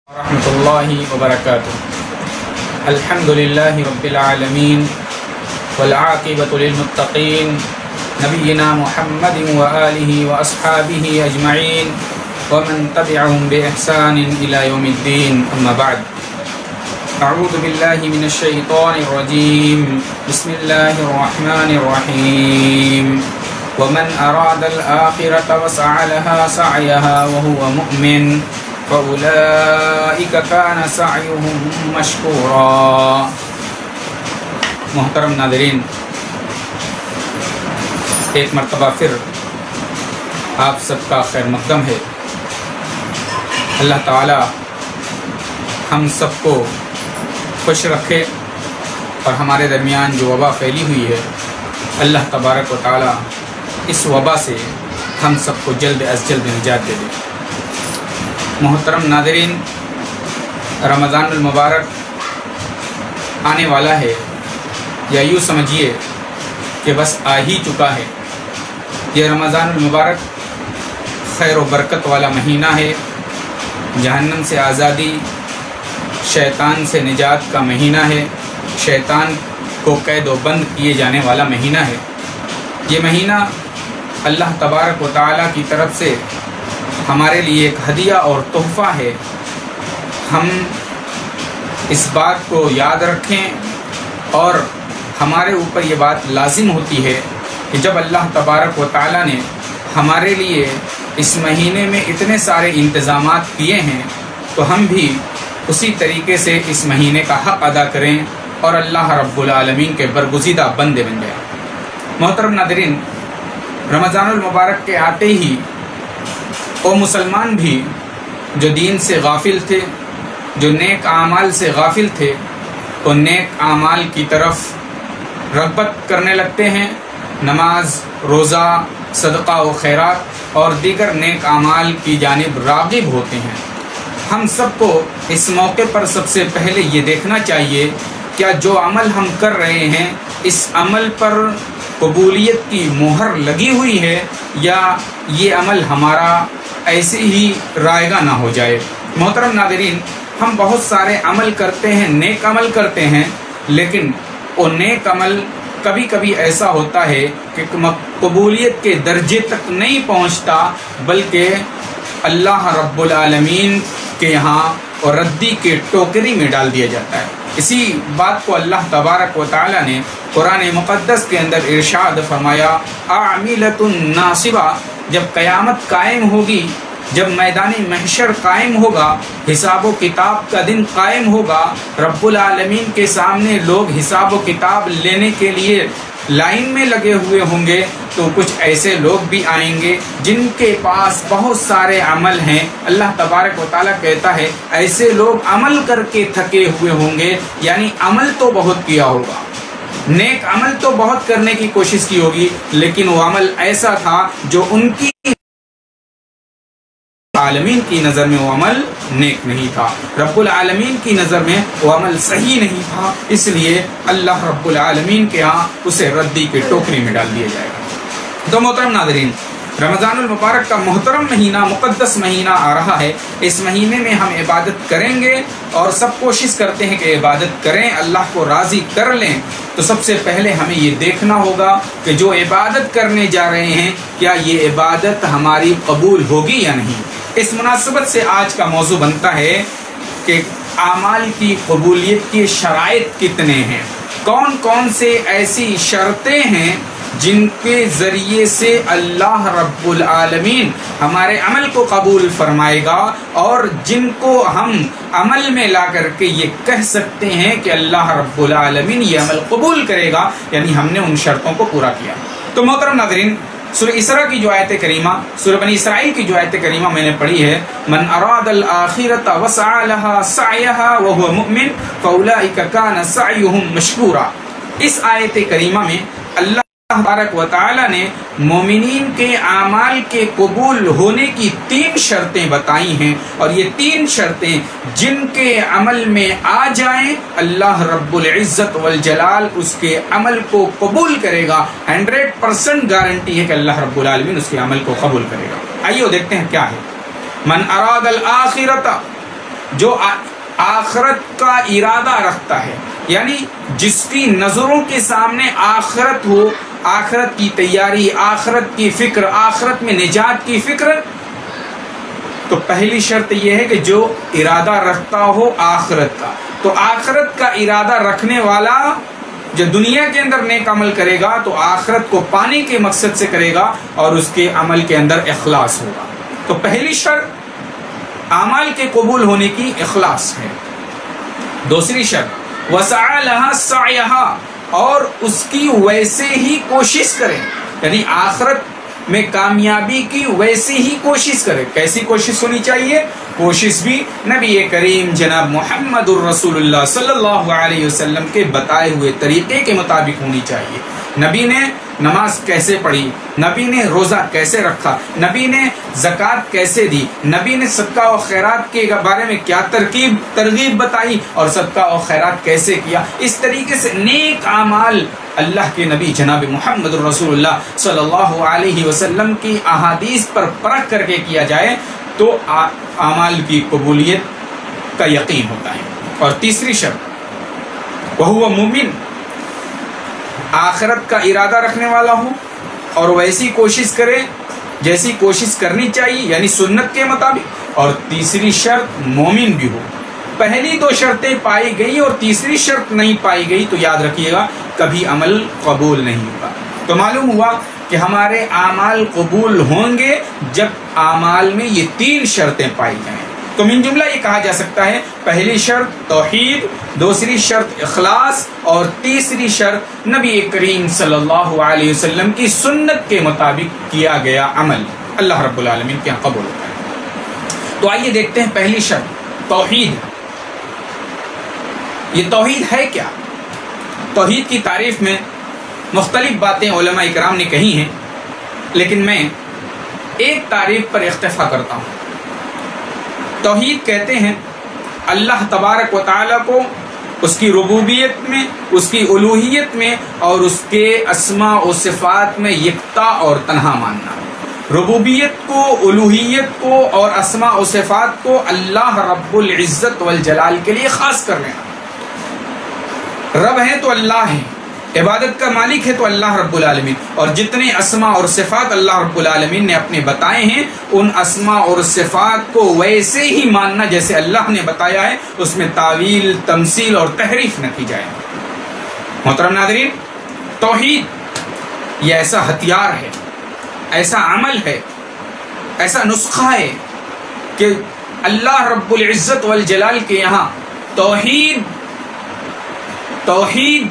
ورحمۃ اللہ وبرکاتہ۔ الحمد للہ رب العالمین والعاقبۃ للمتقین نبینا محمد وآلہ واصحابہ اجمعین ومن تبعهم بإحسان إلی یوم الدین، اما بعد۔ اعوذ باللہ من الشیطان الرجیم، بسم اللہ الرحمن الرحیم۔ ومن اراد الآخرة وسعى لها سعيها وهو مؤمن فَأُولَئِكَ كَانَ سَعْيُهُمْ مَشْكُورًا۔ محترم ناظرین، ایک مرتبہ پھر آپ سب کا خیر مقدم ہے۔ اللہ تعالی ہم سب کو خوش رکھے اور ہمارے درمیان جو وبا پھیلی ہوئی ہے، اللہ تبارک و تعالی اس وبا سے ہم سب کو جلد از جلد نجات دے دے۔ محترم ناظرین، رمضان المبارک آنے والا ہے، یا یوں سمجھیے کہ بس آ ہی چکا ہے۔ یہ رمضان المبارک خیر و برکت والا مہینہ ہے، جہنم سے آزادی، شیطان سے نجات کا مہینہ ہے، شیطان کو قید و بند کیے جانے والا مہینہ ہے۔ یہ مہینہ اللہ تبارک و تعالیٰ کی طرف سے ہمارے لیے ایک ہدیہ اور تحفہ ہے۔ ہم اس بات کو یاد رکھیں اور ہمارے اوپر یہ بات لازم ہوتی ہے کہ جب اللہ تبارک و تعالیٰ نے ہمارے لیے اس مہینے میں اتنے سارے انتظامات کیے ہیں تو ہم بھی اسی طریقے سے اس مہینے کا حق ادا کریں اور اللہ رب العالمین کے برگزیدہ بندے بن جائیں۔ محترم ناظرین، رمضان المبارک کے آتے ہی وہ مسلمان بھی جو دین سے غافل تھے، جو نیک اعمال سے غافل تھے، وہ نیک اعمال کی طرف رغبت کرنے لگتے ہیں، نماز، روزہ، صدقہ و خیرات اور دیگر نیک اعمال کی جانب راغب ہوتے ہیں۔ ہم سب کو اس موقع پر سب سے پہلے یہ دیکھنا چاہیے کیا جو عمل ہم کر رہے ہیں اس عمل پر قبولیت کی مہر لگی ہوئی ہے، یا یہ عمل ہمارا ایسے ہی رائگاں نہ ہو جائے۔ محترم ناظرین، ہم بہت سارے عمل کرتے ہیں، نیک عمل کرتے ہیں، لیکن وہ نیک عمل کبھی کبھی ایسا ہوتا ہے کہ قبولیت کے درجے تک نہیں پہنچتا، بلکہ اللہ رب العالمین کے یہاں اور ردی کے ٹوکری میں ڈال دیا جاتا ہے۔ اسی بات کو اللہ تبارک و تعالی نے قرآن مقدس کے اندر ارشاد فرمایا، عاملۃ ناصبہ، جب قیامت قائم ہوگی، جب میدان محشر قائم ہوگا، حساب و کتاب کا دن قائم ہوگا، رب العالمین کے سامنے لوگ حساب و کتاب لینے کے لیے لائن میں لگے ہوئے ہوں گے، تو کچھ ایسے لوگ بھی آئیں گے جن کے پاس بہت سارے عمل ہیں۔ اللہ تبارک و تعالیٰ کہتا ہے ایسے لوگ عمل کر کے تھکے ہوئے ہوں گے، یعنی عمل تو بہت کیا ہوگا، نیک عمل تو بہت کرنے کی کوشش کی ہوگی، لیکن وہ عمل ایسا تھا جو ان کی عالمین کی نظر میں وہ عمل نیک نہیں تھا، رب العالمین کی نظر میں وہ عمل صحیح نہیں تھا، اس لیے اللہ رب العالمین کے ہاں اسے ردی کے ٹوکری میں ڈال دیا جائے گا۔ تو محترم ناظرین، رمضان المبارک کا محترم مہینہ، مقدس مہینہ آ رہا ہے۔ اس مہینے میں ہم عبادت کریں گے اور سب کوشش کرتے ہیں کہ عبادت کریں، اللہ کو راضی کر لیں۔ تو سب سے پہلے ہمیں یہ دیکھنا ہوگا کہ جو عبادت کرنے جا رہے ہیں کیا یہ عبادت ہماری قبول ہوگی یا نہیں۔ اس مناسبت سے آج کا موضوع بنتا ہے کہ اعمال کی قبولیت کے شرائط کتنے ہیں، کون کون سے ایسی شرطیں ہیں جن کے ذریعے سے اللہ رب العالمین ہمارے عمل کو قبول فرمائے گا، اور جن کو ہم عمل میں لا کر کے یہ کہہ سکتے ہیں کہ اللہ رب العالمین یہ عمل قبول کرے گا، یعنی ہم نے ان شرطوں کو پورا کیا۔ تو محترم ناظرین، سورہ اسراء کی جو آیت کریمہ، سورہ بنی اسرائیل کی جو آیت کریمہ میں نے پڑھی ہے، من اراد الآخرۃ وسعى لها سعيها وهو مؤمن فاولئک کان سعیهم مشکورا، اس آیت کریمہ میں اللہ تبارک و تعالی نے مومنین کے اعمال کے قبول ہونے کی 3 شرطیں بتائی ہیں، اور یہ 3 شرطیں جن کے عمل میں آ جائیں اللہ رب العزت والجلال اس کے عمل کو قبول کرے گا۔ 100% گارنٹی ہے کہ اللہ رب العالمین اس کے عمل کو قبول کرے گا۔ آئیے دیکھتے ہیں کیا ہے۔ من اراد الآخرۃ، جو آخرت کا ارادہ رکھتا ہے، یعنی جس کی نظروں کے سامنے آخرت ہو، آخرت کی تیاری، آخرت کی فکر، آخرت میں نجات کی فکر، تو پہلی شرط یہ ہے کہ جو ارادہ رکھتا ہو آخرت کا، تو آخرت کا ارادہ رکھنے والا جو دنیا کے اندر نیک عمل کرے گا تو آخرت کو پانے کے مقصد سے کرے گا اور اس کے عمل کے اندر اخلاص ہوگا۔ تو پہلی شرط اعمال کے قبول ہونے کی اخلاص ہے۔ دوسری شرط وسعى لها سعيها، اور اس کی ویسے ہی کوشش کرے، یعنی آخرت میں کامیابی کی ویسے ہی کوشش کرے۔ کیسی کوشش ہونی چاہیے؟ کوشش بھی نبی کریم جناب محمد الرسول اللہ صلی اللہ علیہ وسلم کے بتائے ہوئے طریقے کے مطابق ہونی چاہیے۔ نبی نے نماز کیسے پڑھی، نبی نے روزہ کیسے رکھا، نبی نے زکوٰۃ کیسے دی، نبی نے صدقہ و خیرات کے بارے میں کیا ترغیب بتائی اور صدقہ و خیرات کیسے کیا، اس طریقے سے نیک اعمال اللہ کے نبی جناب محمد الرسول اللہ صلی اللہ علیہ وسلم کی احادیث پر پرکھ کر کے کیا جائے تو اعمال کی قبولیت کا یقین ہوتا ہے۔ اور تیسری شرط وہو مومن، آخرت کا ارادہ رکھنے والا ہو اور ویسی کوشش کرے جیسی کوشش کرنی چاہیے، یعنی سنت کے مطابق، اور تیسری شرط مومن بھی ہو۔ پہلی دو شرطیں پائی گئی اور تیسری شرط نہیں پائی گئی تو یاد رکھیے گا کبھی عمل قبول نہیں ہوگا۔ تو معلوم ہوا کہ ہمارے اعمال قبول ہوں گے جب اعمال میں یہ تین شرطیں پائی جائیں۔ تو من جملہ یہ کہا جا سکتا ہے پہلی شرط توحید، دوسری شرط اخلاص، اور تیسری شرط نبی کریم صلی اللہ علیہ وسلم کی سنت کے مطابق کیا گیا عمل اللہ رب العالمین کے یہاں قبول ہوتا ہے۔ تو آئیے دیکھتے ہیں پہلی شرط توحید۔ یہ توحید ہے کیا؟ توحید کی تعریف میں مختلف باتیں علماء کرام نے کہی ہیں، لیکن میں ایک تعریف پر اکتفا کرتا ہوں۔ توحید کہتے ہیں اللہ تبارک و تعالیٰ کو اس کی ربوبیت میں، اس کی الوہیت میں اور اس کے اسماء و صفات میں یکتا اور تنہا ماننا۔ ربوبیت کو، الوہیت کو اور اسماء و صفات کو اللہ رب العزت والجلال کے لیے خاص کر لینا۔ رب ہے تو اللہ ہے، عبادت کا مالک ہے تو اللہ رب العالمین، اور جتنے اسماء اور صفات اللہ رب العالمین نے اپنے بتائے ہیں ان اسماء اور صفات کو ویسے ہی ماننا جیسے اللہ نے بتایا ہے، اس میں تعویل، تمثیل اور تحریف نہ کی جائے۔ محترم ناظرین، توحید یہ ایسا ہتھیار ہے، ایسا عمل ہے، ایسا نسخہ ہے کہ اللہ رب العزت والجلال کے یہاں توحید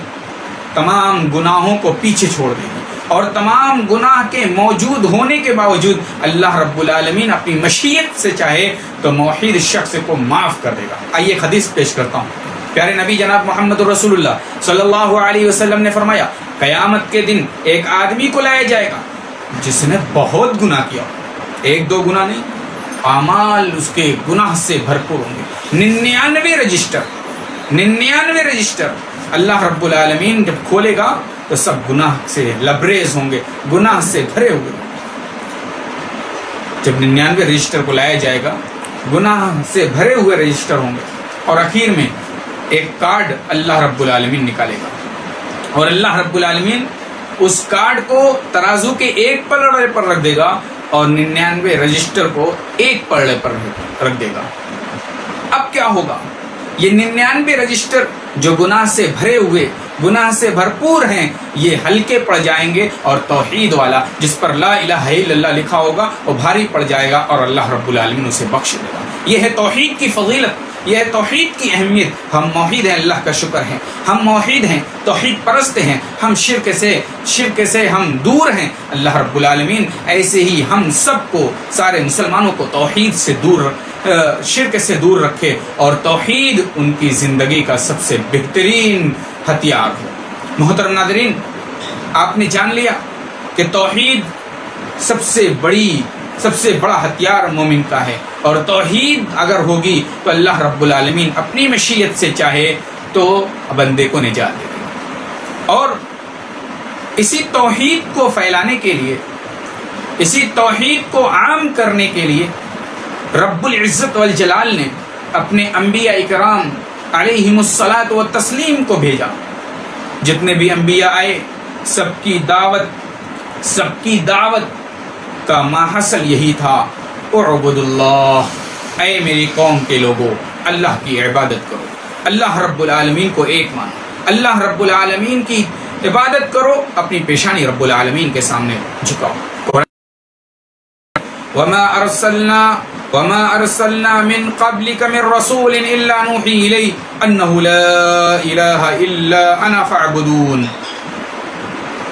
تمام گناہوں کو پیچھے چھوڑ دے گی، اور تمام گناہ کے موجود ہونے کے باوجود اللہ رب العالمین اپنی مشیت سے چاہے تو موحد شخص کو معاف کر دے گا۔ آئیے ایک حدیث پیش کرتا ہوں۔ پیارے نبی جناب محمد رسول اللہ صلی اللہ علیہ وسلم نے فرمایا قیامت کے دن ایک آدمی کو لایا جائے گا جس نے بہت گناہ کیا، ایک دو گناہ نہیں، اعمال اس کے گناہ سے بھرپور ہوں گے، 99 رجسٹر اللہ رب العالمین جب کھولے گا تو سب گناہ سے لبریز ہوں گے، گناہ سے بھرے ہوئے۔ جب 99 رجسٹر کو لایا جائے گا گناہ سے بھرے ہوئے رجسٹر ہوں گے، اور اخیر میں ایک کارڈ اللہ رب العالمین نکالے گا، اور اللہ رب العالمین اس کارڈ کو ترازو کے ایک پلڑے پر رکھ دے گا اور 99 رجسٹر کو ایک پلڑے پر رکھ دے گا۔ اب کیا ہوگا؟ یہ 99 رجسٹر جو گناہ سے بھرے ہوئے، گناہ سے بھرپور ہیں، یہ ہلکے پڑ جائیں گے، اور توحید والا جس پر لا الہ الا اللہ لکھا ہوگا وہ بھاری پڑ جائے گا اور اللہ رب العالمین اسے بخش دے گا۔ یہ ہے توحید کی فضیلت، یہ ہے توحید کی اہمیت۔ ہم موحد ہیں، اللہ کا شکر ہے، ہم موحد ہیں، توحید پرست ہیں، ہم شرک سے ہم دور ہیں۔ اللہ رب العالمین ایسے ہی ہم سب کو، سارے مسلمانوں کو توحید سے دور، شرک سے دور رکھے، اور توحید ان کی زندگی کا سب سے بہترین ہتھیار ہو۔ محترم ناظرین، آپ نے جان لیا کہ توحید سب سے بڑا ہتھیار مومن کا ہے، اور توحید اگر ہوگی تو اللہ رب العالمین اپنی مشیت سے چاہے تو بندے کو نجات دے گا۔ اور اسی توحید کو پھیلانے کے لیے، اسی توحید کو عام کرنے کے لیے رب العزت والجلال نے اپنے انبیاء اکرام علیہم الصلاۃ والتسلیم کو بھیجا. جتنے بھی انبیاء آئے سب کی دعوت کا ماحصل یہی تھا، اعبدوا اللہ، اے میری قوم کے لوگوں اللہ کی عبادت کرو، اللہ رب العالمین کو ایک مانو، اللہ رب العالمین کی عبادت کرو، اپنی پیشانی رب العالمین کے سامنے جھکاؤ. وما ارسلنا من قبلك من رسول الا نوحي اليه انه لا اله الا انا فاعبدون.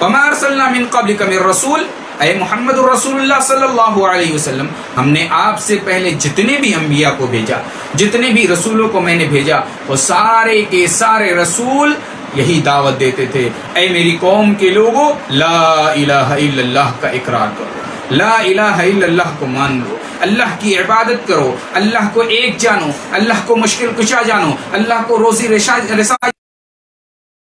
وما ارسلنا من قبلك من رسول، اے محمد رسول اللہ صلی اللہ علیہ وسلم، ہم نے آپ سے پہلے جتنے بھی انبیاء کو بھیجا، جتنے بھی رسولوں کو میں نے بھیجا، وہ سارے کے سارے رسول یہی دعوت دیتے تھے، اے میری قوم کے لوگوں لا الہ الا اللہ کا اقرار کرو، لا الہ الا اللہ کو مان لو، اللہ کی عبادت کرو، اللہ کو ایک جانو، اللہ کو مشکل کشا جانو، اللہ کو روزی رسائی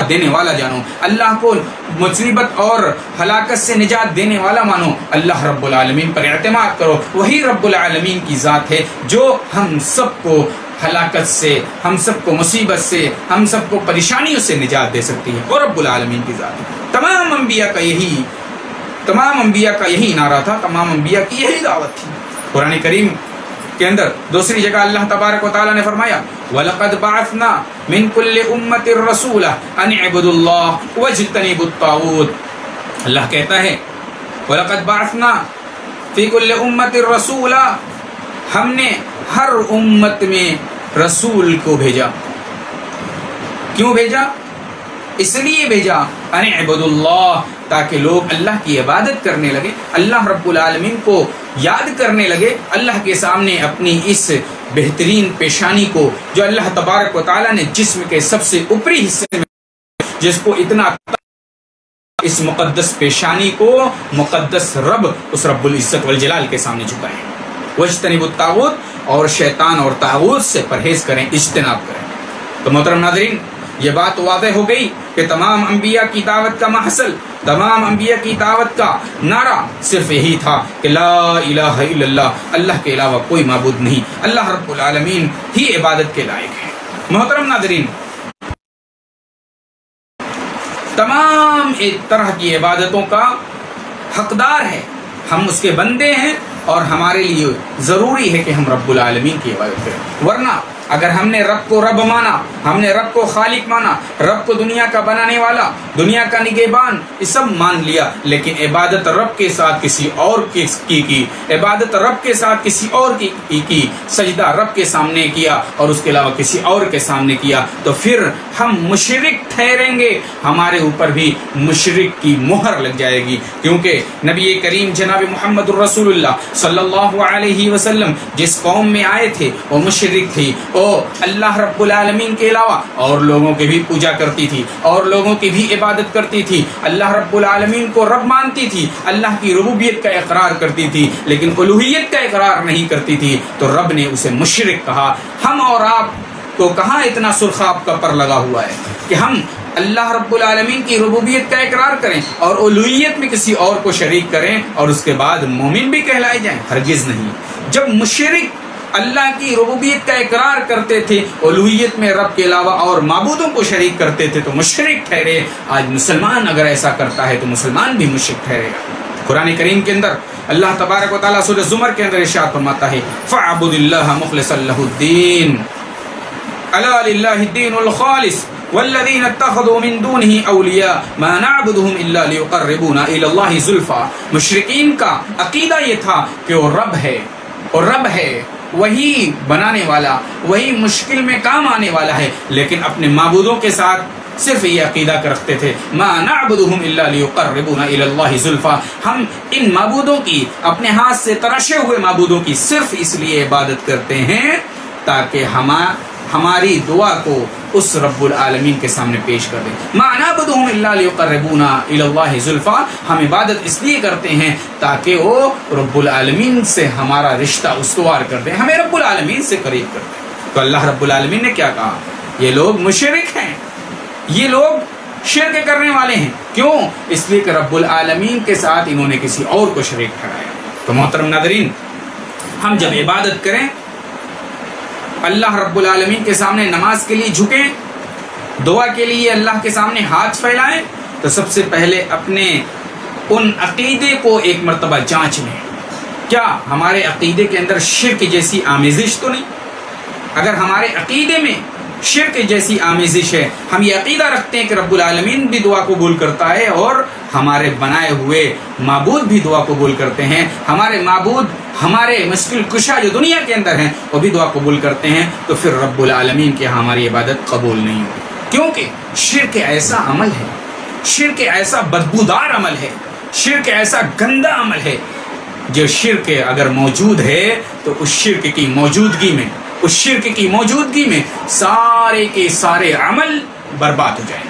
دینے والا جانو، اللہ کو مصیبت اور ہلاکت سے نجات دینے والا مانو، اللہ رب العالمین پر اعتماد کرو. وہی رب العالمین کی ذات ہے جو ہم سب کو ہلاکت سے، ہم سب کو مصیبت سے، ہم سب کو پریشانیوں سے نجات دے سکتی ہے، وہ رب العالمین کی ذات ہے. تمام انبیاء کا یہی نعرہ تھا، تمام انبیاء کی یہی دعوت تھی. قرآن کریم کے اندر دوسری جگہ اللہ تبارک و تعالیٰ نے فرمایا وَلَقَدْ بَعَثْنَا مِن كُلِّ أُمَّةٍ رَسُولًا أَنِ اعْبُدُوا اللَّهَ وَاجْتَنِبُوا الطَّاغُوتَ. اللہ کہتا ہے وَلَقَدْ بَعَثْنَا فِي كُلِّ أُمَّةٍ رَسُولًا، ہم نے ہر امت میں رسول کو بھیجا. کیوں بھیجا؟ اس لیے بھیجا ان اعبدوا اللہ، تاکہ لوگ اللہ کی عبادت کرنے لگے، اللہ رب العالمین کو یاد کرنے لگے، اللہ کے سامنے اپنی اس بہترین پیشانی کو جو اللہ تبارک و تعالیٰ نے جسم کے سب سے اوپری حصے میں جس کو اتنا، اس مقدس پیشانی کو مقدس رب، اس رب العزت والجلال کے سامنے جھکائیں. واجتنبوا الطاغوت، اور شیطان اور طاغوت سے پرہیز کریں، اجتناب کریں. تو محترم ناظرین، یہ بات واضح ہو گئی کہ تمام انبیاء کی دعوت کا محصل، تمام انبیاء کی دعوت کا نعرہ صرف یہی تھا کہ لا الہ الا اللہ، اللہ کے علاوہ کوئی معبود نہیں، اللہ رب العالمین ہی عبادت کے لائق ہے. محترم ناظرین، تمام ایک طرح کی عبادتوں کا حقدار ہے، ہم اس کے بندے ہیں، اور ہمارے لیے ضروری ہے کہ ہم رب العالمین کی عبادت کریں. ورنہ اگر ہم نے رب کو رب مانا، ہم نے رب کو خالق مانا، رب کو دنیا کا بنانے والا، دنیا کا نگہبان، یہ سب مان لیا، لیکن عبادت رب کے ساتھ کسی اور کی عبادت رب کے ساتھ کسی اور کی سجدہ رب کے سامنے کیا اور اس کے علاوہ کسی اور کے سامنے کیا، تو پھر ہم مشرک ٹھہریں گے، ہمارے اوپر بھی مشرک کی مہر لگ جائے گی. کیونکہ نبی کریم جناب محمد الرسول اللہ صلی اللہ علیہ وسلم جس قوم میں آئے تھے وہ مشرک تھی، اللہ رب العالمین کے علاوہ اور لوگوں کی بھی پوجا کرتی تھی، اور لوگوں کی بھی عبادت کرتی تھی، اللہ رب العالمین کو رب مانتی تھی، اللہ کی ربوبیت کا اقرار کرتی تھی، لیکن الوہیت کا اقرار نہیں کرتی تھی. تو رب نے اسے مشرک کہا. ہم اور آپ کو کہاں اتنا سرخاب کا پر لگا ہوا ہے کہ ہم اللہ رب العالمین کی ربوبیت کا اقرار کریں اور الوہیت میں کسی اور کو شریک کریں اور اس کے بعد مومن بھی کہلائے جائیں؟ ہرگز نہیں. جب مشرک اللہ کی ربوبیت کا اقرار کرتے تھے، الوہیت میں رب کے علاوہ اور معبودوں کو شریک کرتے تھے، تو مشرک ٹھہرے. آج مسلمان اگر ایسا کرتا ہے تو مسلمان بھی مشرک ٹھہرے گا. قرآن کریم کے اندر اللہ تبارک و تعالیٰ سورہ زمر کے اندر ارشاد فرماتا ہے فَاعْبُدِ اللَّهَ مُخْلِصًا لَهُ الدِّينَ أَلَا لِلَّهِ الدِّينُ الْخَالِصُ وَالَّذِينَ اتَّخَذُوا مِن دُونِهِ أَوْلِيَاءَ مَا نَعْبُدُهُمْ إِلَّا لِيُقَرِّبُونَا إِلَى اللَّهِ زُلْفَىٰ. مشرکین کا عقیدہ یہ تھا کہ وہ رب ہے، اور رب ہے وہی بنانے والا، وہی مشکل میں کام آنے والا ہے، لیکن اپنے معبودوں کے ساتھ صرف یہ عقیدہ رکھتے تھے ما نعبدهم الا ليقربونا الى الله زلفا. ہم ان معبودوں کی، اپنے ہاتھ سے تراشے ہوئے معبودوں کی صرف اس لیے عبادت کرتے ہیں تاکہ ہماری دعا کو اس رب العالمین کے سامنے پیش کر دیں. ما نعبدهم الا ليقربونا الى الله زلفا. ہم عبادت اس لیے کرتے ہیں تاکہ وہ رب العالمین سے ہمارا رشتہ استوار کر دیں، ہمیں رب العالمین سے قریب کر دیں. تو اللہ رب العالمین نے کیا کہا؟ یہ لوگ مشرک ہیں، یہ لوگ شرک کرنے والے ہیں. کیوں؟ اس لیے کہ رب العالمین کے ساتھ انہوں نے کسی اور کو شریک ٹھہرایا. تو محترم ناظرین، ہم جب عبادت کریں اللہ رب العالمین کے سامنے نماز کے لیے جھکیں، دعا کے لیے اللہ کے سامنے ہاتھ پھیلائیں، تو سب سے پہلے اپنے ان عقیدے کو ایک مرتبہ جانچ لیں، کیا ہمارے عقیدے کے اندر شرک جیسی آمیزش تو نہیں؟ اگر ہمارے عقیدے میں شرک جیسی آمیزش ہے، ہم یہ عقیدہ رکھتے ہیں کہ رب العالمین بھی دعا قبول کرتا ہے اور ہمارے بنائے ہوئے معبود بھی دعا قبول کرتے ہیں، ہمارے معبود ہمارے مشکل کشا جو دنیا کے اندر ہیں وہ بھی دعا قبول کرتے ہیں، تو پھر رب العالمین کی ہماری عبادت قبول نہیں ہوگی، کیونکہ شرک ایسا عمل ہے، شرک ایسا بدبودار عمل ہے، شرک ایسا گندا عمل ہے، جو شرک اگر موجود ہے تو اس شرک کی موجودگی میں سارے کے سارے عمل برباد ہو جائیں۔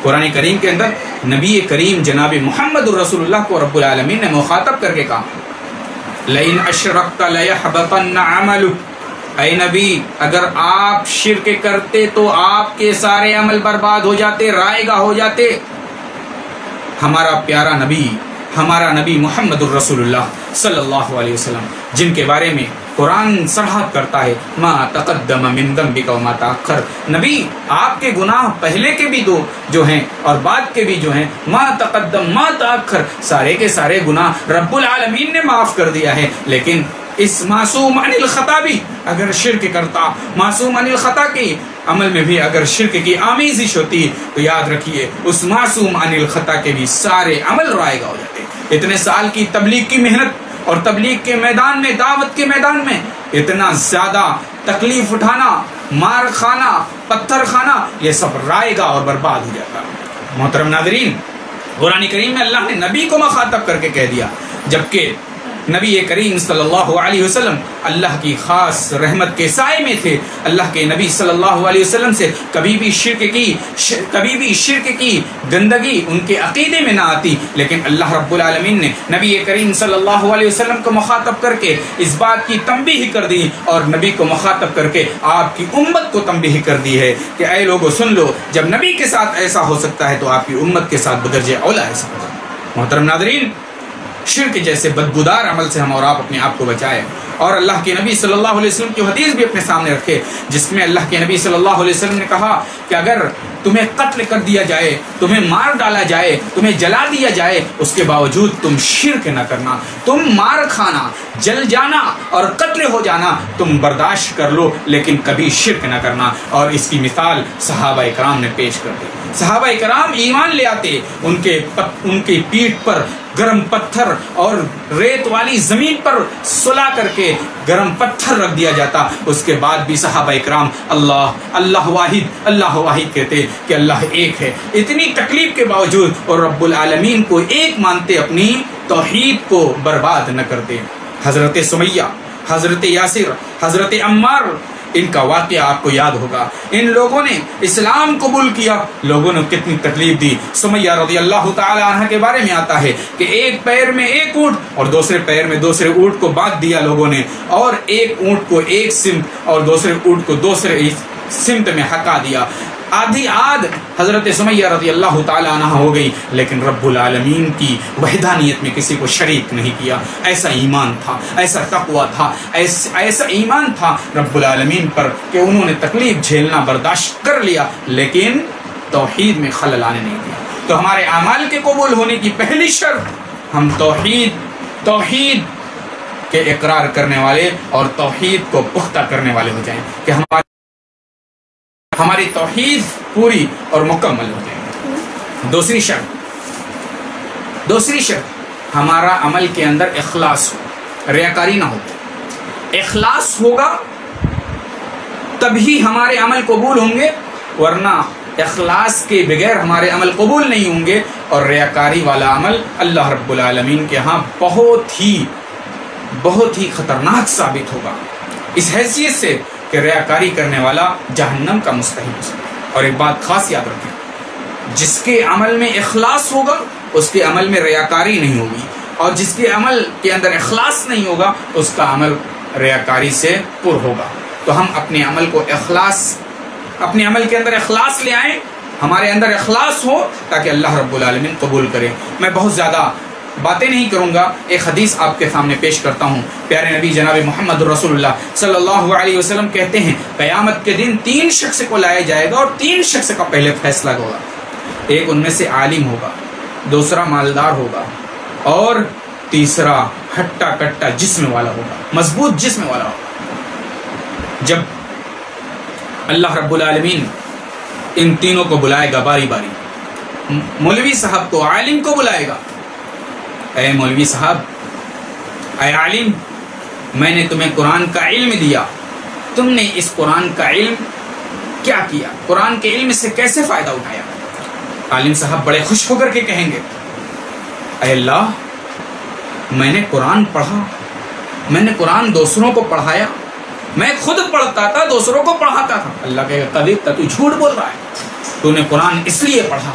قرآن کریم کے اندر نبی کریم جناب محمد الرسول اللہ کو رب العالمین نے مخاطب کر کے کہا لئن اشرکت لیحبطن عملک، اے نبی اگر آپ شرک کرتے تو آپ کے سارے عمل برباد ہو جاتے، رائے گاہ ہو جاتے۔ ہمارا پیارا نبی، ہمارا نبی محمد الرسول اللہ صلی اللہ علیہ وسلم، جن کے بارے میں قرآن صراحت کرتا ہے ما تقدم من ذنبک وما تاخر، نبی آپ کے گناہ پہلے کے بھی جو ہیں اور بعد کے بھی جو ہیں، ما تقدم ما تاخر، سارے کے سارے گناہ رب العالمین نے معاف کر دیا ہے، لیکن اس معصوم عن الخطا بھی اگر شرک کرتا، معصوم عن الخطا کی عمل میں بھی اگر شرک کی آمیزش ہوتی تو یاد رکھیے اس معصوم عن الخطا کے بھی سارے عمل رائے گا ہو جاتے۔ اتنے سال کی تبلیغ کی محنت اور تبلیغ کے میدان میں، دعوت کے میدان میں اتنا زیادہ تکلیف اٹھانا، مار کھانا، پتھر کھانا، یہ سب رائے گا اور برباد ہو جاتا۔ محترم ناظرین، قرآن کریم میں اللہ نے نبی کو مخاطب کر کے کہہ دیا، جبکہ نبی کریم صلی اللہ علیہ وسلم اللہ کی خاص رحمت کے سائے میں تھے، اللہ کے نبی صلی اللہ علیہ وسلم سے کبھی بھی شرک کی گندگی ان کے عقیدے میں نہ آتی، لیکن اللہ رب العالمین نے نبی کریم صلی اللہ علیہ وسلم کو مخاطب کر کے اس بات کی تنبیہ کر دی، اور نبی کو مخاطب کر کے آپ کی امت کو تنبیہ کر دی ہے کہ اے لوگو سن لو، جب نبی کے ساتھ ایسا ہو سکتا ہے تو آپ کی امت کے ساتھ بدرجہ اولا ایسا ہوگا۔ محترم ناظرین، شرک جیسے بدبودار عمل سے ہم اور آپ اپنے آپ کو بچائے، اور اللہ کے نبی صلی اللہ علیہ وسلم کی حدیث بھی اپنے سامنے رکھے، جس میں اللہ کے نبی صلی اللہ علیہ وسلم نے کہا کہ اگر تمہیں قتل کر دیا جائے، تمہیں مار ڈالا جائے، تمہیں جلا دیا جائے، اس کے باوجود تم شرک نہ کرنا، تم مار کھانا، جل جانا اور قتل ہو جانا تم برداشت کر لو، لیکن کبھی شرک نہ کرنا۔ اور اس کی مثال صحابہ کرام نے پیش کر دی۔ صحابہ کرام ایمان لے آتے، ان کی پیٹھ پر گرم پتھر اور ریت والی زمین پر سلا کر کے گرم پتھر رکھ دیا جاتا، اس کے بعد بھی صحابہ کرام اللہ واحد کہتے کہ اللہ ایک ہے۔ اتنی تکلیف کے باوجود اور رب العالمین کو ایک مانتے، اپنی توحید کو برباد نہ کرتے۔ حضرت سمیہ، حضرت یاسر، حضرت عمار، ان کا واقعہ آپ کو یاد ہوگا۔ ان لوگوں نے اسلام قبول کیا، لوگوں نے کتنی تکلیف دی۔ سمیہ رضی اللہ تعالی عنہ کے بارے میں آتا ہے کہ ایک پیر میں ایک اونٹ اور دوسرے پیر میں دوسرے اونٹ کو باندھ دیا لوگوں نے، اور ایک اونٹ کو ایک سمت اور دوسرے اونٹ کو دوسرے سمت میں ہکا دیا۔ آدھی آدھ حضرت سمیہ رضی اللہ تعالی عنہ ہو گئی، لیکن رب العالمین کی وحدانیت میں کسی کو شریک نہیں کیا۔ ایسا ایمان تھا، ایسا تقوی تھا، ایسا ایمان تھا رب العالمین پر کہ انہوں نے تکلیف جھیلنا برداشت کر لیا، لیکن توحید میں خلل آنے نہیں دیا۔ تو ہمارے اعمال کے قبول ہونے کی پہلی شرط، ہم توحید کے اقرار کرنے والے اور توحید کو پختہ کرنے والے ہو جائیں، کہ ہماری توحید پوری اور مکمل ہو جائے۔ دوسری شرط ہمارا عمل کے اندر اخلاص ہو، ریاکاری نہ ہو۔ اخلاص ہوگا تبھی ہمارے عمل قبول ہوں گے، ورنہ اخلاص کے بغیر ہمارے عمل قبول نہیں ہوں گے، اور ریاکاری والا عمل اللہ رب العالمین کے ہاں بہت ہی خطرناک ثابت ہوگا، اس حیثیت سے کہ ریاکاری کرنے والا جہنم کا مستحق ہے۔ اور ایک بات خاص یاد رکھیں، جس کے عمل میں اخلاص ہوگا اس کے عمل میں ریاکاری نہیں ہوگی، اور جس کے عمل کے اندر اخلاص نہیں ہوگا اس کا عمل ریاکاری سے پر ہوگا۔ تو ہم اپنے عمل کے اندر اخلاص لے آئیں، ہمارے اندر اخلاص ہو تاکہ اللہ رب العالمین قبول کرے۔ میں بہت زیادہ باتیں نہیں کروں گا، ایک حدیث آپ کے سامنے پیش کرتا ہوں۔ پیارے نبی جناب محمد رسول اللہ صلی اللہ علیہ وسلم کہتے ہیں قیامت کے دن 3 شخص کو لایا جائے گا اور 3 شخص کا پہلے فیصلہ ہوگا۔ ایک ان میں سے عالم ہوگا، دوسرا مالدار ہوگا، اور تیسرا ہٹا کٹا جسم والا ہوگا، مضبوط جسم والا ہوگا۔ جب اللہ رب العالمین ان تینوں کو بلائے گا باری باری، مولوی صاحب کو، عالم کو بلائے گا، اے مولوی صاحب، اے عالم، میں نے تمہیں قرآن کا علم دیا، تم نے اس قرآن کا علم کیا کیا؟ قرآن کے علم سے کیسے فائدہ اٹھایا؟ عالم صاحب بڑے خوش ہو کر کے کہیں گے اے اللہ، میں نے قرآن پڑھا، میں نے قرآن دوسروں کو پڑھایا، میں خود پڑھتا تھا، دوسروں کو پڑھاتا تھا۔ اللہ کہے گا قدیر تو جھوٹ بول رہا ہے، تو نے قرآن اس لیے پڑھا،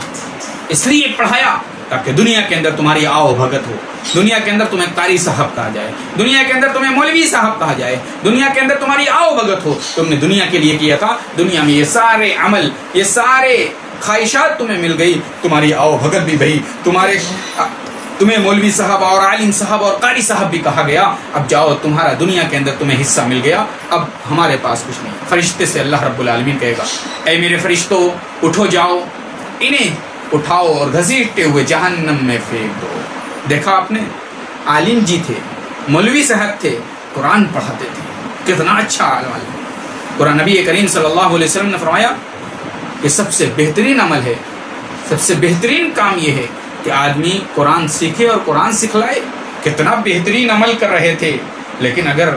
اس لیے پڑھایا تاکہ دنیا کے اندر تمہاری آؤ بھگت ہو، دنیا کے اندر تمہیں قاری صاحب کہا جائے، دنیا کے اندر تمہیں مولوی صاحب کہا جائے، دنیا کے اندر تمہاری آؤ بھگت ہو۔ تم نے دنیا کے لیے کیا تھا، دنیا میں یہ سارے عمل، یہ سارے خواہشات تمہیں مل گئی، تمہاری آؤ بھگت بھی بھئی، تمہیں مولوی صاحب اور عالم صاحب اور قاری صاحب بھی کہا گیا، اب جاؤ، تمہارا دنیا کے اندر تمہیں حصہ مل گیا، اب ہمارے پاس کچھ نہیں۔ فرشتے سے اللہ رب العالمین کہے گا اے میرے فرشتوں، اٹھو جاؤ، انہیں اٹھاؤ اور گھسیٹتے ہوئے جہنم میں پھینک دو۔ دیکھا آپ نے، عالم جی تھے، مولوی صاحب تھے، قرآن پڑھاتے تھے، کتنا اچھا عمل۔ قرآن نبی کریم صلی اللہ علیہ وسلم نے فرمایا کہ سب سے بہترین عمل ہے، سب سے بہترین کام یہ ہے کہ آدمی قرآن سیکھے اور قرآن سکھلائے۔ کتنا بہترین عمل کر رہے تھے، لیکن اگر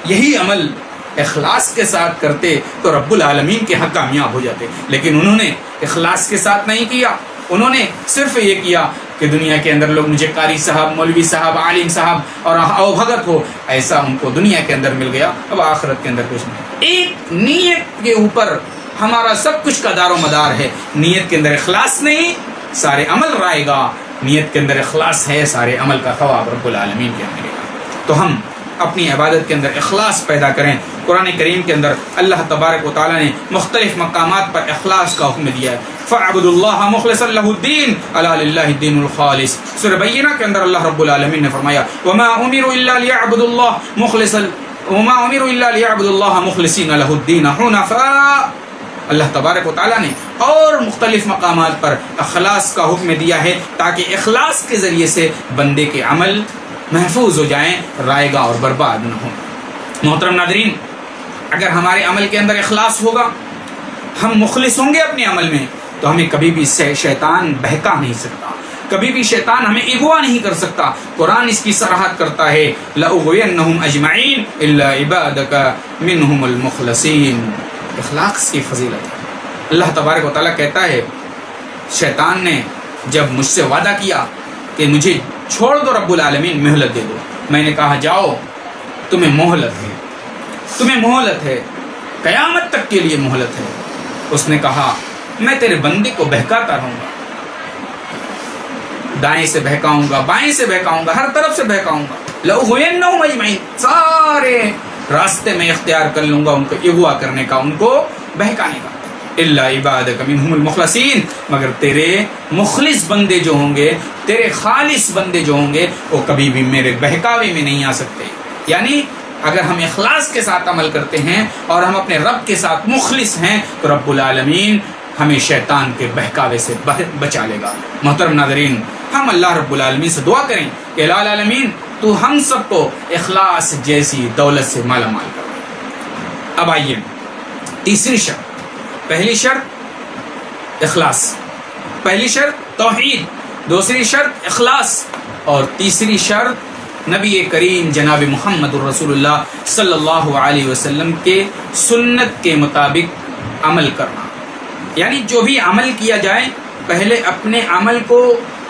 یہی عمل اخلاص کے ساتھ کرتے تو رب العالمین کے حق کامیاب ہو جاتے، لیکن انہوں نے اخلاص کے ساتھ نہیں کیا، انہوں نے صرف یہ کیا کہ دنیا کے اندر لوگ مجھے قاری صاحب، مولوی صاحب، عالم صاحب اور آؤ بھگت ہو، ایسا ان کو دنیا کے اندر مل گیا، اب آخرت کے اندر کچھ نہیں۔ ایک نیت کے اوپر ہمارا سب کچھ کا دار و مدار ہے، نیت کے اندر اخلاص نہیں، سارے عمل رائے گا، نیت کے اندر اخلاص ہے، سارے عمل کا ثواب رب العالمین کے ملے گا۔ تو ہم اپنی عبادت کے اندر اخلاص پیدا کریں۔ قرآن کریم کے اندر اللہ تبارک و تعالیٰ نے مختلف مقامات پر اخلاص کا حکم دیا ہے، فَاعْبُدُوا اللَّهَ مُخْلِصًا لَهُ الدِّينَ أَلَا لِلَّهِ الدِّينُ الْخَالِصُ۔ سورہ بینہ کے اندر اللہ رب العالمین نے فرمایا وَمَا أُمِرُوا إِلَّا لِيَعْبُدُوا اللَّهَ مُخْلِصِينَ لَهُ الدِّينَ حُنَفَاءَ۔ اللہ تبارک و تعالیٰ نے اور مختلف مقامات پر اخلاص کا حکم دیا ہے تاکہ اخلاص کے ذریعے سے بندے کے عمل محفوظ ہو جائیں، رائگاں اور برباد نہ ہوں۔ محترم ناظرین، اگر ہمارے عمل کے اندر اخلاص ہوگا، ہم مخلص ہوں گے اپنے عمل میں، تو ہمیں کبھی بھی شیطان بہکا نہیں سکتا، کبھی بھی شیطان ہمیں اغوا نہیں کر سکتا۔ قرآن اس کی صراحت کرتا ہے لَأُغْوِيَنَّهُمْ أَجْمَعِينَ إِلَّا عِبَادَكَ مِنْهُمُ الْمُخْلَصِينَ۔ اخلاص کی فضیلت ہے۔ اللہ تبارک و تعالیٰ کہتا ہے شیطان نے جب مجھ سے وعدہ کیا کہ مجھے چھوڑ دو رب العالمین، مہلت دے دو، میں نے کہا جاؤ، تمہیں مہلت ہے، تمہیں مہلت ہے، قیامت تک کے لیے مہلت ہے۔ اس نے کہا میں تیرے بندے کو بہکاتا رہوں گا، دائیں سے بہکاؤں گا، بائیں سے بہکاؤں گا، ہر طرف سے بہکاؤں گا، لَأُغْوِيَنَّهُمْ أَجْمَعِينَ، سارے راستے میں اختیار کر لوں گا ان کو اغوا کرنے کا، ان کو بہکانے کا۔ إِلَّا عِبَادَكَ مِنْهُمُ الْمُخْلَصِينَ، مگر تیرے مخلص بندے جو ہوں گے، تیرے خالص بندے جو ہوں گے، وہ کبھی بھی میرے بہکاوے میں نہیں آ سکتے۔ یعنی اگر ہم اخلاص کے ساتھ عمل کرتے ہیں اور ہم اپنے رب کے ساتھ مخلص ہیں تو رب العالمین ہمیں شیطان کے بہکاوے سے بچا لے گا۔ محترم ناظرین، ہم اللہ رب العالمین سے دعا کریں کہ الہ العالمین تو ہم سب کو اخلاص جیسی دولت سے مالا مال کر۔ اب آئیے تیسری شرط، پہلی شرط اخلاص، پہلی شرط توحید، دوسری شرط اخلاص، اور تیسری شرط نبی کریم جناب محمد رسول اللہ صلی اللہ علیہ وسلم کے سنت کے مطابق عمل کرنا۔ یعنی جو بھی عمل کیا جائے پہلے اپنے عمل کو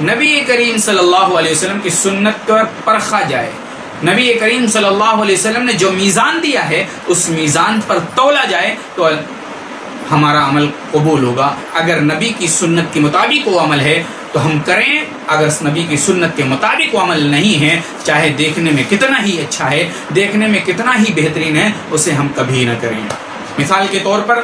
نبی کریم صلی اللہ علیہ وسلم کی سنت پر پرکھا جائے، نبی کریم صلی اللہ علیہ وسلم نے جو میزان دیا ہے اس میزان پر تولا جائے تو ہمارا عمل قبول ہوگا۔ اگر نبی کی سنت کے مطابق وہ عمل ہے تو ہم کریں، اگر نبی کی سنت کے مطابق وہ عمل نہیں ہے، چاہے دیکھنے میں کتنا ہی اچھا ہے، دیکھنے میں کتنا ہی بہترین ہے، اسے ہم کبھی نہ کریں۔ مثال کے طور پر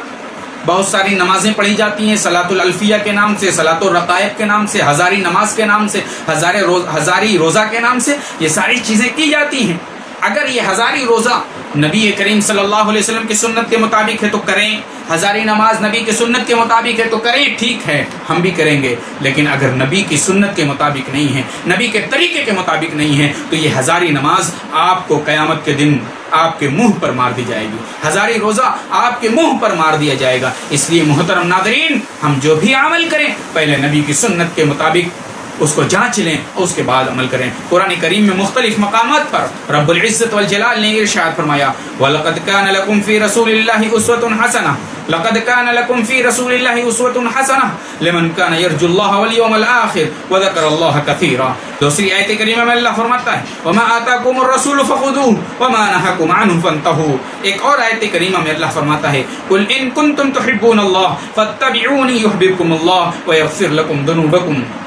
بہت ساری نمازیں پڑھی جاتی ہیں، صلاۃ الالفیہ کے نام سے، صلاۃ الرقائق کے نام سے، ہزاری نماز کے نام سے، ہزاری روزہ کے نام سے، یہ ساری چیزیں کی جاتی ہیں۔ اگر یہ ہزاری روزہ نبی کریم صلی اللہ علیہ وسلم کی سنت کے مطابق ہے تو کریں، ہزاری نماز نبی کی سنت کے مطابق ہے تو کریں، ٹھیک ہے ہم بھی کریں گے۔ لیکن اگر نبی کی سنت کے مطابق نہیں ہے، نبی کے طریقے کے مطابق نہیں ہے، تو یہ ہزاری نماز آپ کو قیامت کے دن آپ کے منہ پر مار دی جائے گی، ہزاری روزہ آپ کے منہ پر مار دیا جائے گا۔ اس لیے محترم ناظرین، ہم جو بھی عمل کریں پہلے نبی کی سنت کے مطابق اس کو جانچ لیں اور اس کے بعد عمل کریں۔ قرآن کریم میں مختلف مقامات پر رب العزت والجلال نے ارشاد فرمایا، وَلَقَدْ كَانَ لَكُمْ فِي رَسُولِ اللَّهِ أُسْوَةٌ حَسَنَةٌ لَقَدْ كَانَ لَكُمْ فِي رَسُولِ اللَّهِ أُسْوَةٌ حَسَنَةٌ لِمَنْ كَانَ يَرْجُو اللَّهَ وَالْيَوْمَ الْآخِرَ وَذَكَرَ اللَّهَ كَثِيرًا۔ دوسری آیت کریمہ میں اللہ فرماتا ہے، وَمَا آتَاكُمُ الرَّسُولُ فَخُذُوهُ وَمَا نَهَاكُمْ عَنْهُ فَانْتَهُوا۔ ایک اور آیت کریمہ میں اللہ فرماتا ہے، قُلْ إِن كُنتُمْ تُحِبُّونَ اللَّهَ فَاتَّبِعُونِي يُحْبِبْكُمُ اللَّهُ وَيَغْفِرْ لَكُمْ ذُنُوبَكُمْ۔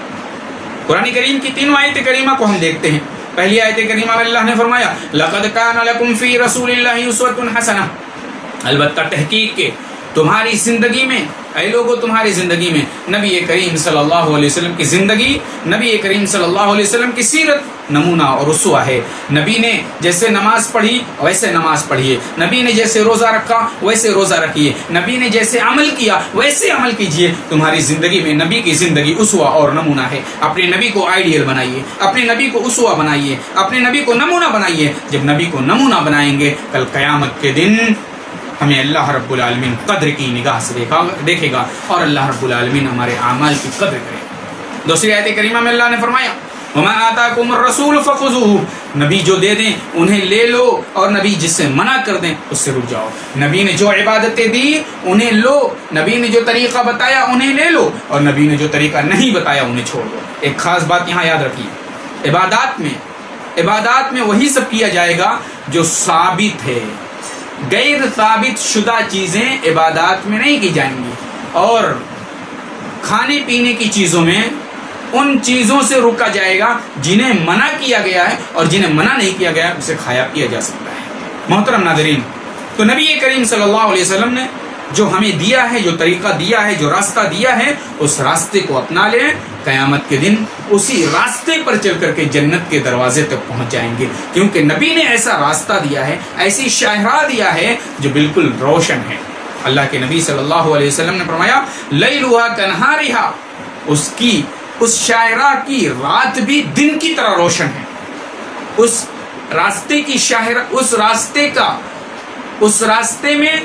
قرآن کریم کی تینوں آیت کریمہ کو ہم دیکھتے ہیں۔ پہلی آیت کریمہ میں اللہ نے فرمایا، لَقَدْ كَانَ لَكُمْ فِي رَسُولِ اللَّهِ أُسْوَةٌ حَسَنَةٌ، البتہ تحقیق کے تمہاری زندگی میں، اے لوگو تمہاری زندگی میں نبی کریم صلی اللہ علیہ وسلم کی زندگی، نبی کریم صلی اللہ علیہ وسلم کی سیرت نمونہ اور اسوہ ہے۔ نبی نے جیسے نماز پڑھی ویسے نماز پڑھیے، نبی نے جیسے روزہ رکھا ویسے روزہ رکھیے، نبی نے جیسے عمل کیا ویسے عمل کیجیے۔ تمہاری زندگی میں نبی کی زندگی اسوہ اور نمونہ ہے۔ اپنے نبی کو آئیڈیل بنائیے، اپنے نبی کو اسوہ بنائیے، اپنے نبی کو نمونہ بنائیے۔ جب نبی کو نمونہ بنائیں گے، کل قیامت کے دن ہمیں اللہ رب العالمین قدر کی نگاہ سے دیکھے گا اور اللہ رب العالمین ہمارے اعمال کی قدر کرے گا۔ دوسری آیت کریمہ میں اللہ نے فرمایا، وَمَا آتَاكُمُ الرَّسُولُ فَخُذُوهُ، نبی جو دے دیں انہیں لے لو اور نبی جس سے منع کر دیں اس سے رک جاؤ۔ نبی نے جو عبادتیں دی انہیں لو، نبی نے جو طریقہ بتایا انہیں لے لو، اور نبی نے جو طریقہ نہیں بتایا انہیں چھوڑ دو۔ ایک خاص بات یہاں یاد رکھیے، عبادات میں وہی سب کیا جائے گا جو ثابت ہے، غیر ثابت شدہ چیزیں عبادات میں نہیں کی جائیں گی، اور کھانے پینے کی چیزوں میں ان چیزوں سے روکا جائے گا جنہیں منع کیا گیا ہے، اور جنہیں منع نہیں کیا گیا اسے کھایا پیا جا سکتا ہے۔ محترم ناظرین، تو نبی کریم صلی اللہ علیہ وسلم نے جو ہمیں دیا ہے، جو طریقہ دیا ہے، جو راستہ دیا ہے، اس راستے کو اپنا لیں، قیامت کے دن اسی راستے پر چل کر کے جنت کے دروازے تک پہنچ جائیں گے، کیونکہ نبی نے ایسا راستہ دیا ہے، ایسی شاہراہ دیا ہے جو بالکل روشن ہے۔ اللہ کے نبی صلی اللہ علیہ وسلم نے فرمایا، لیلھا کنہارھا، اس شاہراہ کی رات بھی دن کی طرح روشن ہے۔ اس راستے کی اس راستے میں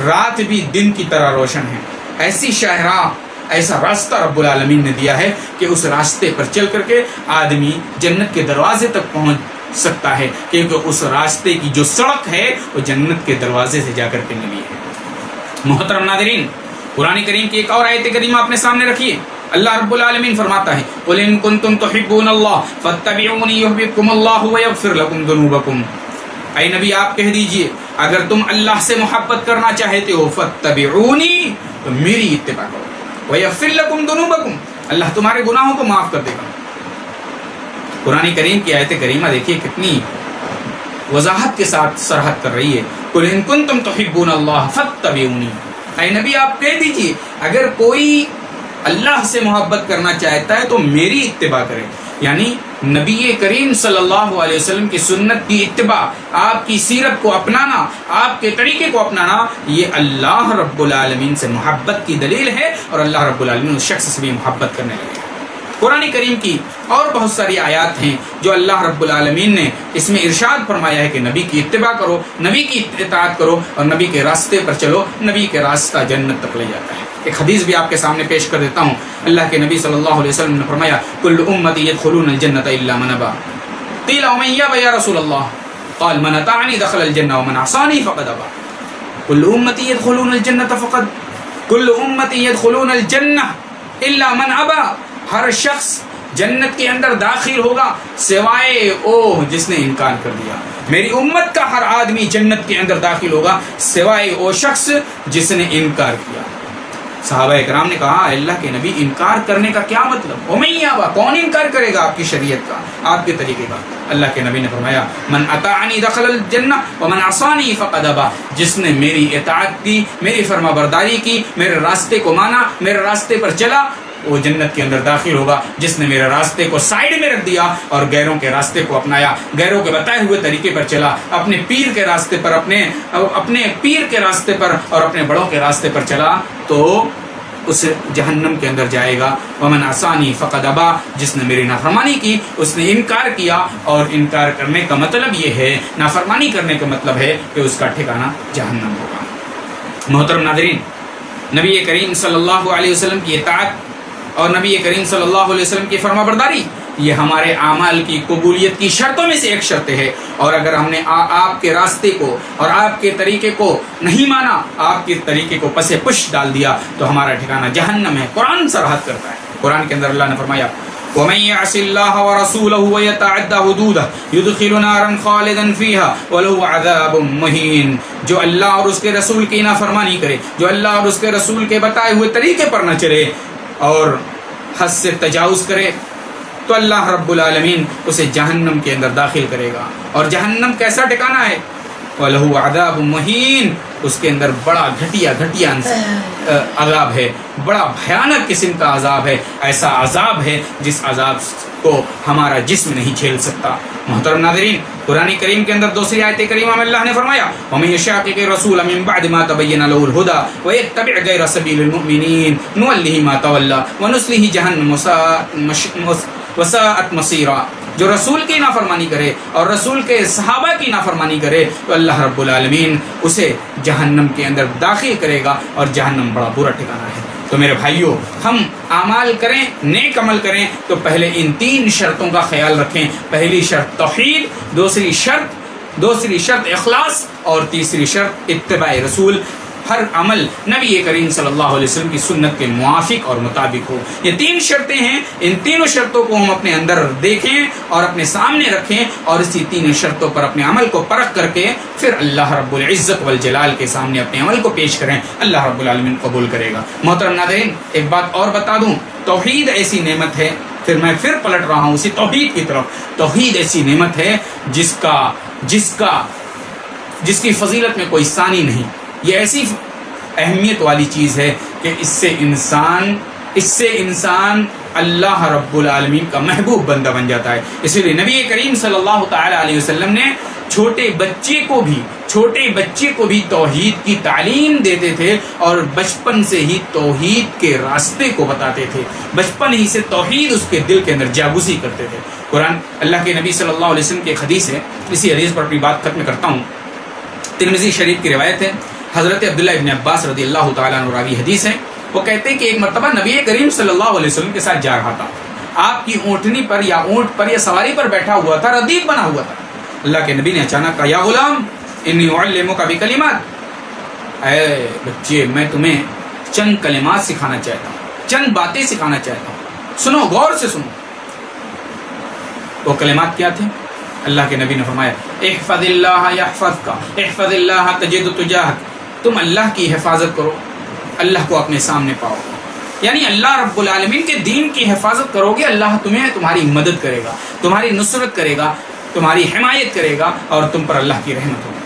رات بھی دن کی طرح روشن ہے۔ ایسی شاہراہ، ایسا راستہ رب العالمین نے دیا ہے کہ اس راستے پر چل کر کے آدمی جنت کے دروازے تک پہنچ سکتا ہے، کیونکہ اس راستے کی جو سڑک ہے وہ جنت کے دروازے سے جا کر کے ملی ہے۔ محترم ناظرین، قرآن کریم کی ایک اور آیت کریمہ اپنے سامنے رکھیے۔ اللہ رب العالمین فرماتا ہے، قُلْ إِن كُنتُمْ تُحِبُّونَ اللَّهَ فَاتَّبِعُونِي يُحْبِبْكُمُ اللَّهُ وَيَغْفِرْ لَكُمْ ذُنُوبَكُمْ۔ اے نبی آپ کہہ دیجئے، اگر تم اللہ سے محبت کرنا چاہتے ہو، فَاتَّبِعُونِي، تو میری اتباع کرو، وَيَغْفِرْ لَكُمْ ذُنُوبَكُمْ، اللہ تمہارے گناہوں کو معاف کر دے گا۔ قرآن کریم کی آیت کریمہ دیکھیے کتنی وضاحت کے ساتھ صراحت کر رہی ہے، قُلْ إِن كُنتُمْ تُحِبُّونَ اللَّهَ فَاتَّبِعُونِي۔ اے نبی آپ کہہ دیجئے، اگر کوئی اللہ سے محبت کرنا چاہتا ہے تو میری اتباع کرے، یعنی نبی کریم صلی اللہ علیہ وسلم کی سنت کی اتباع، آپ کی سیرت کو اپنانا، آپ کے طریقے کو اپنانا، یہ اللہ رب العالمین سے محبت کی دلیل ہے، اور اللہ رب العالمین اس شخص سے بھی محبت کرنے لگے۔ قرآن کریم کی اور بہت ساری آیات ہیں جو اللہ رب العالمین نے اس میں ارشاد فرمایا ہے کہ نبی کی اتباع کرو، نبی کی اطاعت کرو، اور نبی کے راستے پر چلو، نبی کے راستہ جنت تک لے جاتا ہے۔ ایک حدیث بھی آپ کے سامنے پیش کر دیتا ہوں۔ اللہ کے نبی صلی اللہ علیہ وسلم نے فرمایا، کل امتی يدخلون الجنة الا من ابى، قیل ومن یابى یا رسول اللہ، قال من اطاعنی دخل الجنة ومن عصانی فقد ابى۔ کل امتی يدخلون الجنة فقد، کل امتی يدخلون الجنة الا من ابى، ہر شخص جنت کے اندر داخل ہوگا سوائے او جس نے انکار کر دیا۔ میری امت کا ہر آدمی جنت کے اندر داخل ہوگا سوائے او شخص جس نے انکار کیا۔ صحابہ اکرام نے کہا اللہ کے نبی انکار کرنے کا کیا مطلب؟ امیابا کون انکار کرے گا آپ کی شریعت کا، آپ کے طریقے کا؟ اللہ کے نبی نے فرمایا من اطاعنی دخل الجنہ ومن عصانی فقد ابا، جس نے میری اطاعت کی، میری فرما برداری کی، میرے راستے کو مانا، میرے راستے پر چلا، وہ جنت کے اندر داخل ہوگا۔ جس نے میرے راستے کو سائیڈ میں رکھ دیا اور غیروں کے راستے کو اپنایا، غیروں کے بتائے ہوئے طریقے پر چلا، اپنے پیر کے راستے پر، اپنے پیر کے راستے پر اور اپنے بڑوں کے راستے پر چلا، تو اس جہنم کے اندر جائے گا۔ ومن عصانی فقد ابا، جس نے میری نافرمانی کی اس نے انکار کیا، اور انکار کرنے کا مطلب یہ ہے، نافرمانی کرنے کا مطلب ہے کہ اس کا ٹھکانہ جہنم ہوگا۔ محترم ناظرین، نبی کریم صلی اللہ علیہ وسلم کی اطاعت اور نبی کریم صلی اللہ علیہ وسلم کی فرما برداری یہ ہمارے اعمال کی قبولیت کی شرطوں میں سے ایک شرط ہے، اور اگر ہم نے آپ کے راستے کو اور آپ کے طریقے کو نہیں مانا، آپ کے طریقے کو پس پش ڈال دیا، تو ہمارا ٹھکانہ جہنم ہے۔ قرآن صراحت کرتا ہے، قرآن کے اندر اللہ نے فرمایا وَمَن يَعْصِ اللَّهَ وَرَسُولَهُ وَيَتَعَدَّ حُدُودَهُ يُدْخِلْ نَارًا خَالِدًا فِيهَا وَلَهُ عَذَابٌ مُهِينٌ، جو اللہ اور اس کے رسول کی نافرمانی کرے، جو اللہ اور اس کے رسول کے بتائے ہوئے طریقے پر نہ چلے اور حد سے تجاوز کرے، تو اللہ رب العالمین اسے جہنم کے اندر داخل کرے گا۔ اور جہنم کیسا ٹھکانہ ہے؟ وَلَهُ عَذَابٌ مُهِينٌ، اس کے اندر بڑا گھٹیا عذاب ہے، بڑا بھیانک قسم کا عذاب ہے، ایسا عذاب ہے جس عذاب کو ہمارا جسم نہیں جھیل سکتا۔ محترم ناظرین، قرآن کریم کے اندر دوسری آیت کریمہ میں اللہ نے فرمایا وَمَن يُشَاقِقِ الرَّسُولَ مِن بَعْدِ مَا تَبَيَّنَ لَهُ الْهُدَىٰ وَيَتَّبِعْ غَيْرَ سَبِيلِ الْمُؤْمِنِينَ نُوَلِّهِ مَا تَوَلَّىٰ وَنُصْلِهِ جَهَنَّمَ وَسَاءَتْ مَصِيرًا، جو رسول کی نافرمانی کرے اور رسول کے صحابہ کی نافرمانی کرے تو اللہ رب العالمین اسے جہنم کے اندر داخل کرے گا، اور جہنم بڑا برا ٹھکانہ ہے۔ تو میرے بھائیوں، ہم اعمال کریں، نیک عمل کریں تو پہلے ان تین شرطوں کا خیال رکھیں۔ پہلی شرط توحید، دوسری شرط اخلاص، اور تیسری شرط اتباع رسول۔ ہر عمل نبی کریم صلی اللہ علیہ وسلم کی سنت کے موافق اور مطابق ہو۔ یہ تین شرطیں ہیں، ان تینوں شرطوں کو ہم اپنے اندر دیکھیں اور اپنے سامنے رکھیں، اور اسی تینوں شرطوں پر اپنے عمل کو پرکھ کر کے پھر اللہ رب العزت والجلال کے سامنے اپنے عمل کو پیش کریں، اللہ رب العالمین قبول کرے گا۔ محترم ناظرین، ایک بات اور بتا دوں، توحید ایسی نعمت ہے، پھر میں پلٹ رہا ہوں اسی توحید کی طرف، توحید ایسی نعمت ہے جس کی فضیلت میں کوئی ثانی نہیں۔ یہ ایسی اہمیت والی چیز ہے کہ اس سے انسان اللہ رب العالمین کا محبوب بندہ بن جاتا ہے۔ اسی لیے نبی کریم صلی اللہ تعالی علیہ وسلم نے چھوٹے بچے کو بھی توحید کی تعلیم دیتے تھے، اور بچپن سے ہی توحید کے راستے کو بتاتے تھے، بچپن ہی سے توحید اس کے دل کے اندر جاگوزی کرتے تھے۔ قرآن اللہ کے نبی صلی اللہ علیہ وسلم کی ایک حدیث ہے، اسی حدیث پر اپنی بات ختم کرتا ہوں۔ ترمذی شریف کی روایت ہے، حضرت عبداللہ ابن عباس رضی اللہ تعالیٰ عنہ راوی حدیث ہے، وہ کہتے ہیں کہ ایک مرتبہ نبی کریم صلی اللہ علیہ وسلم کے ساتھ جا رہا تھا، آپ کی اونٹنی پر یا اونٹ پر یا سواری پر بیٹھا ہوا تھا، ردیف بنا ہوا تھا۔ اللہ کے نبی نے اچانک کہا یا غلام انی اعلمک بکلمات، اے بچے میں تمہیں چند کلمات سکھانا چاہتا ہوں، چند باتیں سکھانا چاہتا ہوں، سنو، غور سے سنو۔ وہ کلمات کیا تھے؟ اللہ کے نبی نے فرمایا احفظ اللہ یحفظک، احفظ اللہ تجد تجاہک، تم اللہ کی حفاظت کرو، اللہ کو اپنے سامنے پاؤ، یعنی اللہ رب العالمین کے دین کی حفاظت کرو گے، اللہ تمہاری مدد کرے گا، تمہاری نصرت کرے گا، تمہاری حمایت کرے گا، اور تم پر اللہ کی رحمت ہوگی۔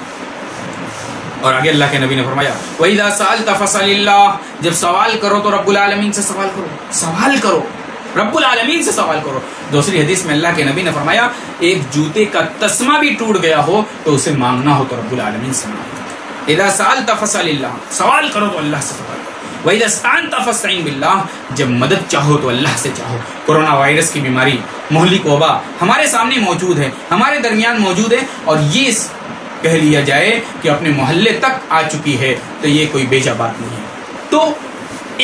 اور آگے اللہ کے نبی نے فرمایا وَإِذَا سَأَلْتَ فَاسْأَلِ اللَّهَ، جب سوال کرو تو رب العالمین سے سوال کرو، رب العالمین سے سوال کرو۔ دوسری حدیث میں اللہ کے نبی نے فرمایا ایک جوتے کا تسمہ بھی ٹوٹ گیا ہو تو اسے مانگنا ہو تو رب العالمین سے مانگنا۔ اذا سألت فاسأل اللہ، سوال کرو تو اللہ سے سوال کرو۔ وَإِذَا اسْتَعَنْتَ فَاسْتَعِنْ بِاللَّهِ، جب مدد چاہو تو اللہ سے چاہو۔ کورونا وائرس کی بیماری، مہلک وبا ہمارے سامنے موجود ہے، ہمارے درمیان موجود ہے، اور یہ کہہ لیا جائے کہ اپنے محلے تک آ چکی ہے تو یہ کوئی بیجا بات نہیں ہے۔ تو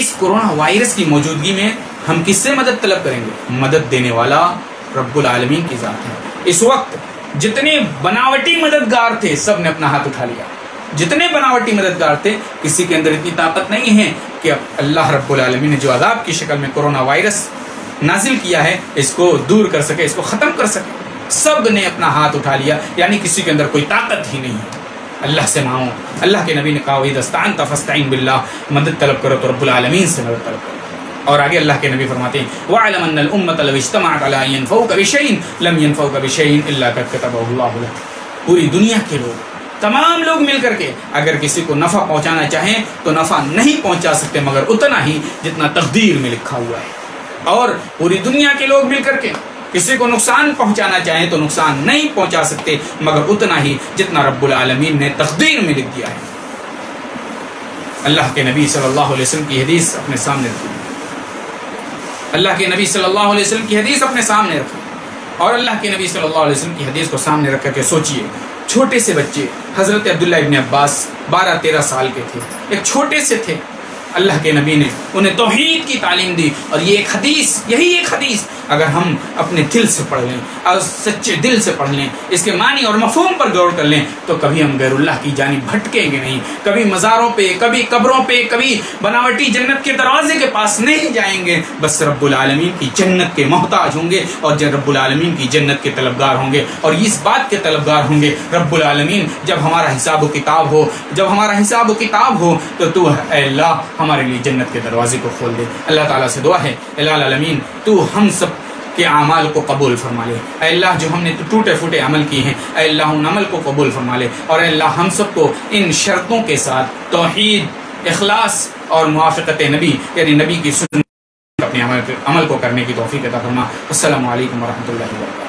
اس کورونا وائرس کی موجودگی میں ہم کس سے مدد طلب کریں گے؟ مدد دینے والا رب العالمین کی ذات ہے۔ اس وقت جتنے بناوٹی مددگار تھے سب نے اپنا ہاتھ اٹھا لیا، جتنے بناوٹی مددگار تھے کسی کے اندر اتنی طاقت نہیں ہے کہ اللہ رب العالمین نے جو عذاب کی شکل میں کورونا وائرس نازل کیا ہے اس کو دور کر سکے، اس کو ختم کر سکے۔ سب نے اپنا ہاتھ اٹھا لیا، یعنی کسی کے اندر کوئی طاقت ہی نہیں ہے۔ اللہ سے مانگو. اللہ کے نبی نے کہا وَإِذَا اسْتَعَنْتَ فَاسْتَعِنْ بِاللَّهِ، مدد طلب کرو تو رب العالمین سے مدد طلب کرو. اور آگے اللہ کے نبی فرماتے ہیں وَاعْلَمْ أَنَّ الْأُمَّةَ لَوِ اجْتَمَعَتْ عَلَىٰ أَن يَنفَعُوكَ بِشَيْءٍ لَمْ يَنفَعُوكَ بِشَيْءٍ إِلَّا قَدْ كَتَبَهُ اللَّهُ لَكَ. پوری دنیا کے لوگ، تمام لوگ مل کر کے اگر کسی کو نفع پہنچانا چاہیں تو نفع نہیں پہنچا سکتے مگر اتنا ہی جتنا تقدیر میں لکھا ہوا ہے. اور پوری دنیا کے لوگ مل کر کے کسی کو نقصان پہنچانا چاہیں تو نقصان نہیں پہنچا سکتے مگر اتنا ہی جتنا رب العالمین نے تقدیر میں لکھ دیا ہے. اللہ کے نبی صلی اللہ علیہ وسلم کی حدیث اپنے سامنے رکھیں. اللہ کے نبی صلی اللہ علیہ وسلم کی حدیث اپنے سامنے رکھیں اور اللہ کے نبی صلی اللہ علیہ وسلم کی حدیث کو سامنے رکھ کر کے سوچئے. چھوٹے سے بچے حضرت عبداللہ ابن عباس 12-13 سال کے تھے، ایک چھوٹے سے تھے. اللہ کے نبی نے انہیں توحید کی تعلیم دی اور یہ ایک حدیث، یہی ایک حدیث اگر ہم اپنے دل سے پڑھ لیں اور سچے دل سے پڑھ لیں، اس کے معنی اور مفہوم پر غور کر لیں تو کبھی ہم غیر اللہ کی جانب بھٹکیں گے نہیں. کبھی مزاروں پہ، کبھی قبروں پہ، کبھی بناوٹی جنت کے دروازے کے پاس نہیں جائیں گے. بس رب العالمین کی جنت کے محتاج ہوں گے اور جب رب العالمین کی جنت کے طلبگار ہوں گے اور اس بات کے طلبگار ہوں گے رب العالمین جب ہمارا حساب و کتاب ہو، جب ہمارا حساب و کتاب ہو تو اے اللہ ہمارے لیے جنت کے دروازے کو کھول دے. اللہ تعالیٰ سے دعا ہے الہ العالمین تو ہم سب کے اعمال کو قبول فرما لے. اے اللہ جو ہم نے ٹوٹے پھوٹے عمل کیے ہیں اے اللہ ان عمل کو قبول فرما لے اور اے اللہ ہم سب کو ان شرطوں کے ساتھ توحید، اخلاص اور موافقت نبی یعنی نبی کی سنت اپنے عمل کو کرنے کی توفیق عطا فرما. السلام علیکم ورحمۃ اللہ وبرکاتہ.